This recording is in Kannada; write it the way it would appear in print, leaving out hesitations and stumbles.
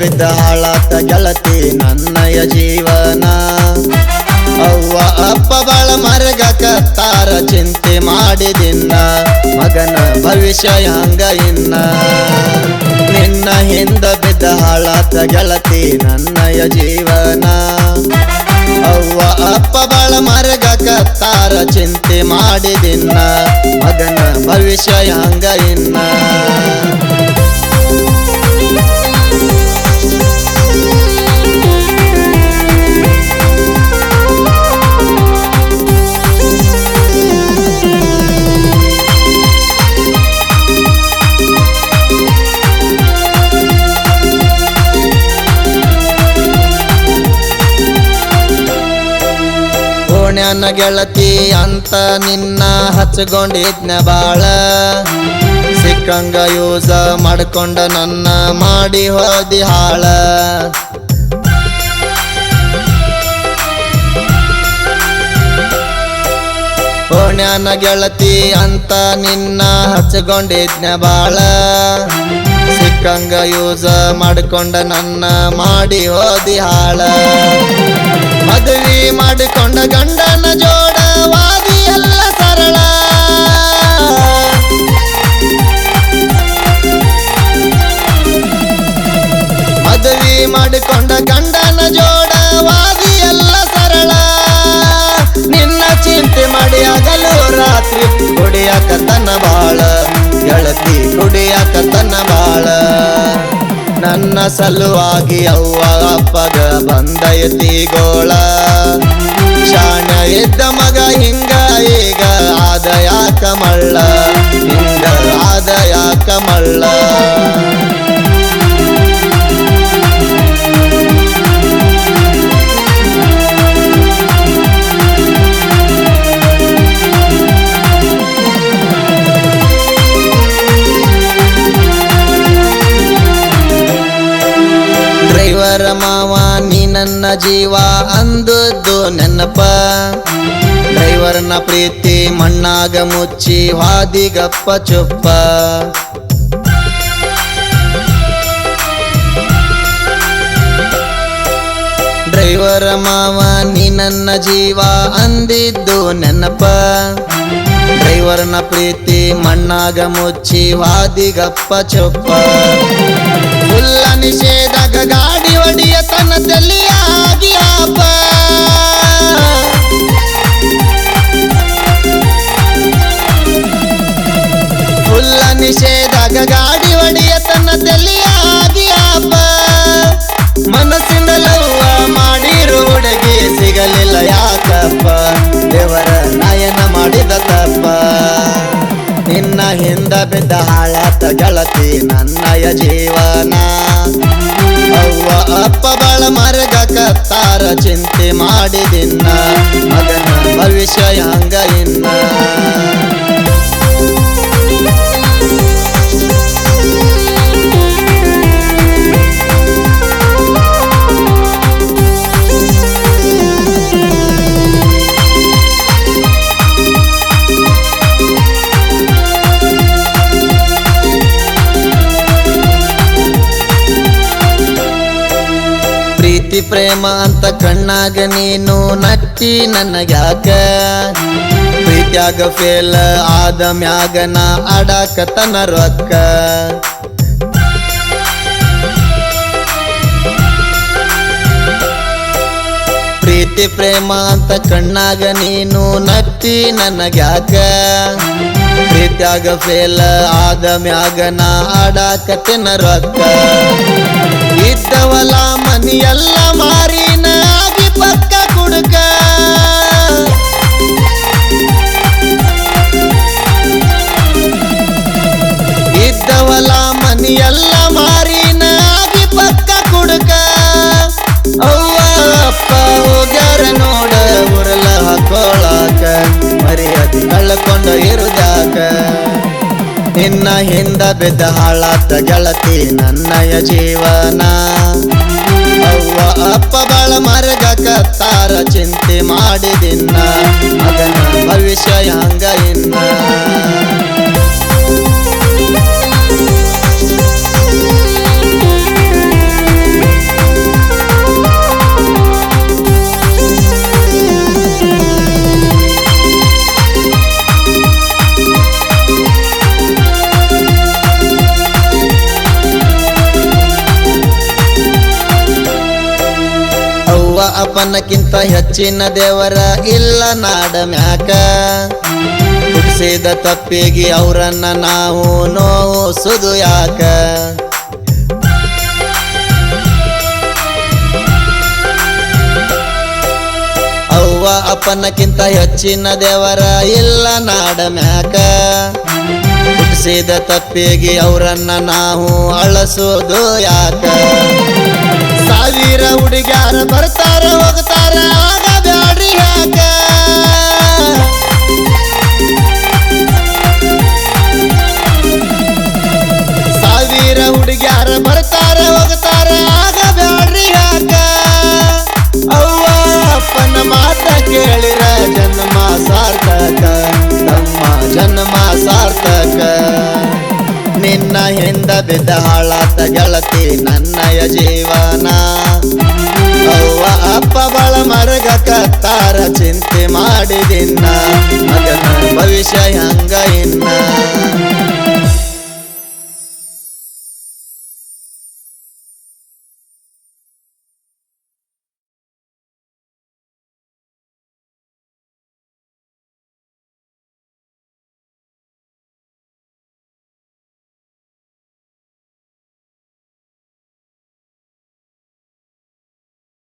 ಬಿದ್ದ ಹಾಳಾತ ಗೆಳತಿ ನನ್ನಯ ಜೀವನ. ಅವ್ವ ಅಪ್ಪ ಬಾಳ ಮರಗಕತ್ತಾರ ಚಿಂತೆ ಮಾಡಿದಿನ್ನ ಮಗನ ಭವಿಷ್ಯ ಹಂಗ ಇನ್ನ. ನಿನ್ನ ಹಿಂದ ಬಿದ್ದ ಹಾಳಾತ ಗೆಳತಿ ನನ್ನಯ ಜೀವನ. ಅವ್ವ ಅಪ್ಪ ಬಾಳ ಮರಗಕತ್ತಾರ ಚಿಂತೆ ಮಾಡಿದಿನ್ನ ಮಗನ ಭವಿಷ್ಯ ಹಂಗ ಇನ್ನ. ಓಣ್ಯಾನ ಗೆಳತಿ ಅಂತ ನಿನ್ನ ಹಚ್ಕೊಂಡಿದ್ನ ಬಾಳ. ಸಿಕ್ಕಂಗ ಯೂಸ ಮಾಡ್ಕೊಂಡ ನನ್ನ ಮಾಡಿ ಹೋದಿ ಹಾಳ. ಓಣ್ಯಾನ ಗೆಳತಿ ಅಂತ ನಿನ್ನ ಹಚ್ಕೊಂಡಿದ್ನ ಬಾಳ. ಸಿಕ್ಕಂಗ ಯೂಸ ಮಾಡ್ಕೊಂಡ ನನ್ನ ಮಾಡಿ ಹೋದಿ ಹಾಳ. ಮದುವೆ ಮಾಡಿಕೊಂಡ ಗಂಡನ ಜೋಡವಾದಿ ಎಲ್ಲ ಸರಳ. ಮದುವೆ ಮಾಡಿಕೊಂಡ ಗಂಡನ ಜೋಡವಾದಿ ಎಲ್ಲ ಸರಳ. ನಿನ್ನ ಚಿಂತೆ ಮಾಡಿ ಹಗಲು ರಾತ್ರಿ ಕುಡಿಯಾಕತನ ಬಾಳ ಗೆಳತಿ ಕುಡಿಯಾಕತನ ಬಾಳ. ನನ್ನ ಸಲುವಾಗಿ ಅವ್ವ ಅಪ್ಪಗ ಬಂದೈತಿ ಗೋಳ. ಶಾಣ ಇದ್ದ ಮಗ ಹಿಂಗ ಈಗ ಆದ ಯಾಕ ಮಳ್ಳ, ಹಿಂಗ ಆದ ಯಾಕ ಮಳ್ಳ. ಡ್ರೈವರ ಮಾವ ನೀ ನನ್ನ ಜೀವ ಅಂದದ್ದು ನೆನಪ. ಡ್ರೈವರ್ನ ಪ್ರೀತಿ ಮಣ್ಣಾಗ ಮುಚ್ಚಿ ಹಾದಿಗಪ್ಪ ಚುಪ್ಪ. ಡ್ರೈವರ ಮಾವ ನೀ ನನ್ನ ಜೀವ ಅಂದಿದ್ದು ನೆನಪ. ಡ್ರೈವರ್ನ ಪ್ರೀತಿ ಮಣ್ಣಾಗ ಮುಚ್ಚಿ ಹಾದಿಗಪ್ಪ ಚುಪ್ಪ. ಫುಲ್ಲ ನಿಷೇಧಾಗ ಗಾಡಿ ಹೊಡಿಯ ತನ್ನ ತಲೆಯಾಗಿ ಆಪ. ಫುಲ್ಲ ನಿಷೇಧಾಗ ಗಾಡಿ ಹೊಡಿಯ ತನ್ನ ತಲೆಯಾಗಿ ಆಪ. ಮನಸ್ಸಿಂದ ಲವ್ವ ಮಾಡಿರೋ ಹುಡುಗಿ ಸಿಗಲಿಲ್ಲ ಯಾಕಪ್ಪ, ದೇವರ ನಯನ ಮಾಡಿದ ತಪ್ಪ. ನಿನ್ನ ಹಿಂದ ಬಿದ್ದ ಹಾಳಾತ ಗೆಳತಿ ನನ್ನಯ ಜೀವನ. ಅವ್ವ ಅಪ್ಪ ಬಾಳ ಮರಗಕತ್ತಾರ ಚಿಂತೆ ಮಾಡಿದಿನ್ನ ಮಗನ ಭವಿಷ್ಯ ಹಂಗ ಇನ್ನ. ಪ್ರೀತಿ ಪ್ರೇಮ ಅಂತ ಕಣ್ಣಾಗ ನೀನು ನಟ್ಟಿ ನನಗ್ಯಾಕ. ಪ್ರೀತ್ಯಾಗ ಫೇಲ್ ಆದ ಮ್ಯಾಗನ ಆಡಾಕತನ ರೊಕ್ಕ. ಪ್ರೀತಿ ಪ್ರೇಮ ಅಂತ ಕಣ್ಣಾಗ ನೀನು ನಟ್ಟಿ ನನಗ್ಯಾಕ. ಪ್ರೀತ್ಯಾಗ ಫೇಲ್ ಆದ ಮ್ಯಾಗನ ಆಡಾಕತನ ರೊಕ್ಕ. ಇದ್ದವಲ ಮನಿಯೆಲ್ಲ ಮಾರಿನ ಆಗಿ ಪಕ್ಕ ಕುಡುಕ. ಇದ್ದವಲ ಮನಿಯೆಲ್ಲ ಮಾರಿನ ಆಗಿ ಪಕ್ಕ ಕುಡುಕ. ಅವ್ವ ಅಪ್ಪ ಹೋಗ್ಯಾರ ನೋಡ ಉರಲ ಹಾಕೋಳಾಕ. ಮರ್ಯಾದೆ ಕಳ್ಕೊಂಡ ಇರುದ್ಯಾಕ. ನಿನ್ನ ಹಿಂದ ಬಿದ್ದ ಹಾಳಾತ ಗೆಳತಿ ನನ್ನಯ ಜೀವನ. ಅವ್ವ ಅಪ್ಪ ಬಾಳ ಮರಗಕತ್ತಾರ ಚಿಂತೆ ಮಾಡಿದಿನ್ನ ಮಗನ ಭವಿಷ್ಯ ಹಂಗ ಇನ್ನ. ಅಪ್ಪನಕ್ಕಿಂತ ಹೆಚ್ಚಿನ ದೇವರ ಇಲ್ಲ ನಾಡ ಮ್ಯಾಕ ಹುಟ್ಟಿಸಿದ ತಪ್ಪಿಗೆ ಅವರನ್ನ ನಾವು ನೋವುಸುದು ಯಾಕ ಅವ್ವ ಅಪ್ಪನಕ್ಕಿಂತ ಹೆಚ್ಚಿನ ದೇವರ ಇಲ್ಲ ನಾಡ ಮ್ಯಾಕ ಹುಟ್ಟಿಸಿದ ತಪ್ಪಿಗೆ ಅವರನ್ನ ನಾವು ಅಳಸೋದು ಯಾಕ ಸಾವಿರ ಹುಡುಗ್ಯಾರ ಬರ್ತಾರ ಹೋಗ್ತಾರ ಆಗ ಬ್ಯಾಡ್ರಿ ಯಾಕ ಸಾವಿರ ಹುಡುಗ್ಯಾರ ಬರ್ತಾರ ಹೋಗ್ತಾರ ಆಗ ಬ್ಯಾಡ್ರಿ ಯಾಕ ಅವ್ವ ಅಪ್ಪನ ಮಾತ ಕೇಳಿರ ಜನ್ಮ ಸಾರ್ಥಕ ನಮ್ಮ ಜನ್ಮ ಸಾರ್ಥಕ ನಿನ್ನ ಹಿಂದ ಬಿದ್ದ ಹಾಳಾತ ಗೆಳತಿ ನನ್ನಯ ಜೀವನ ಅವ್ವ ಅಪ್ಪ ಬಳ ಮರಗ ಕತ್ತಾರ ಚಿಂತೆ ಮಾಡಿದಿನ್ನ ಮಗನ ಭವಿಷ್ಯ ಹಂಗ ಇನ್ನ